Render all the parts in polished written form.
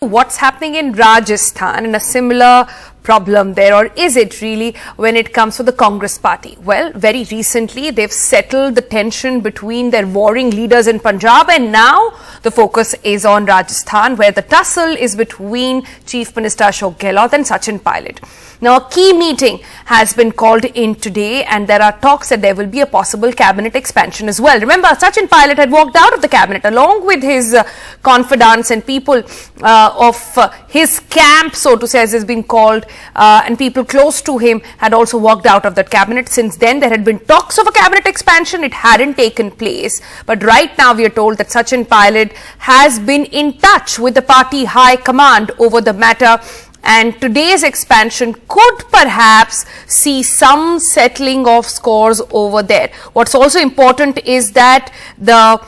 What's happening in Rajasthan and a similar problem there, or is it really when it comes to the Congress party? Well, very recently they've settled the tension between their warring leaders in Punjab, and now the focus is on Rajasthan, where the tussle is between Chief Minister Ashok Gehlot and Sachin Pilot. Now, a key meeting has been called in today, and there are talks that there will be a possible cabinet expansion as well. Remember, Sachin Pilot had walked out of the cabinet along with his confidants and people of his camp, so to say, as is being called, and people close to him had also walked out of that cabinet. Since then, there had been talks of a cabinet expansion. It hadn't taken place. But right now, we are told that Sachin Pilot has been in touch with the party high command over the matter, and today's expansion could perhaps see some settling of scores over there. What's also important is that the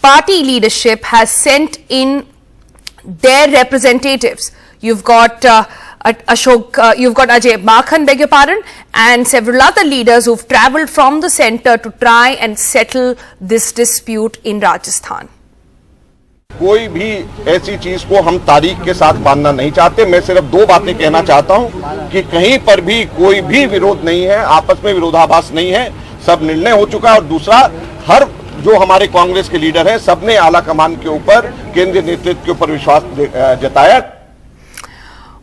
party leadership has sent in their representatives. You've got you've got Ajay Makhan, beg your pardon, and several other leaders who've travelled from the centre to try and settle this dispute in Rajasthan. कोई भी ऐसी चीज को हम तारीख के साथ बांधना नहीं चाहते। मैं सिर्फ दो बातें कहना चाहता हूं कि कहीं पर भी कोई भी विरोध नहीं है, आपस में विरोधाभास नहीं है, सब निर्णय हो चुका है। और दूसरा, हर जो हमारे कांग्रेस के लीडर हैं, सबने आला कमान के ऊपर, केंद्रीय नेतृत्व के ऊपर विश्वास जताया।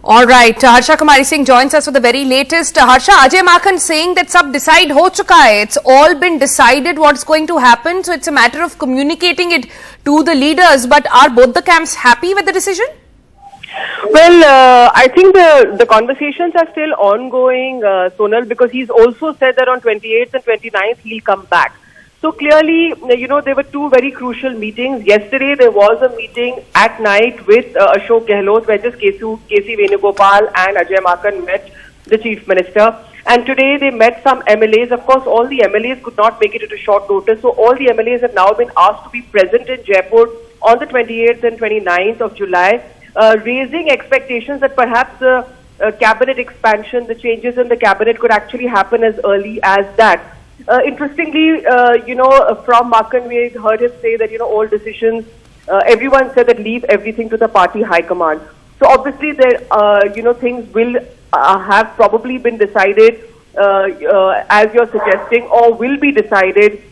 All right, Harsha Kumari Singh joins us for the very latest. Harsha, Ajay Makhan saying that sab decide ho chuka hai. It's all been decided what's going to happen. So it's a matter of communicating it to the leaders. But are both the camps happy with the decision? Well, I think the conversations are still ongoing, Sonal, because he's also said that on 28th and 29th he'll come back. So clearly, there were two very crucial meetings. Yesterday, there was a meeting at night with Ashok Gehlot, where just K.C. Venugopal and Ajay Makhan met the Chief Minister. And today, they met some MLAs. Of course, all the MLAs could not make it at a short notice. So all the MLAs have now been asked to be present in Jaipur on the 28th and 29th of July, raising expectations that perhaps the cabinet expansion, the changes in the cabinet could actually happen as early as that. Interestingly, from Makhan, we heard him say that, all decisions, everyone said that leave everything to the party high command. So obviously, there, things will have probably been decided, as you're suggesting, or will be decided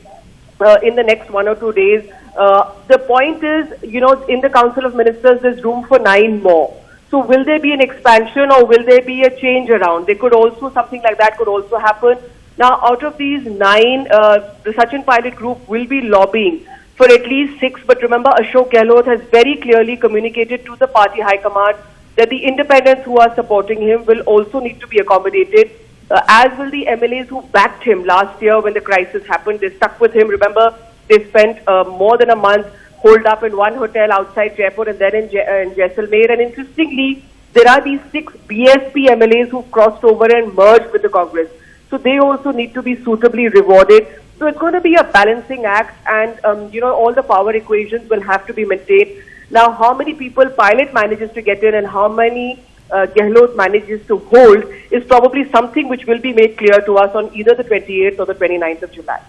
in the next 1 or 2 days. The point is, in the Council of Ministers, there's room for 9 more. So will there be an expansion or will there be a change around? They could also, something like that could also happen. Now, out of these 9, the Sachin Pilot group will be lobbying for at least 6. But remember, Ashok Gehlot has very clearly communicated to the party high command that the independents who are supporting him will also need to be accommodated, as will the MLAs who backed him last year when the crisis happened. They stuck with him. Remember, they spent more than a month holed up in one hotel outside Jaipur and then in Jaisalmer. And interestingly, there are these 6 BSP MLAs who crossed over and merged with the Congress. So they also need to be suitably rewarded. So it's going to be a balancing act, and all the power equations will have to be maintained. Now, how many people Pilot manages to get in and how many Gehlot manages to hold is probably something which will be made clear to us on either the 28th or the 29th of July.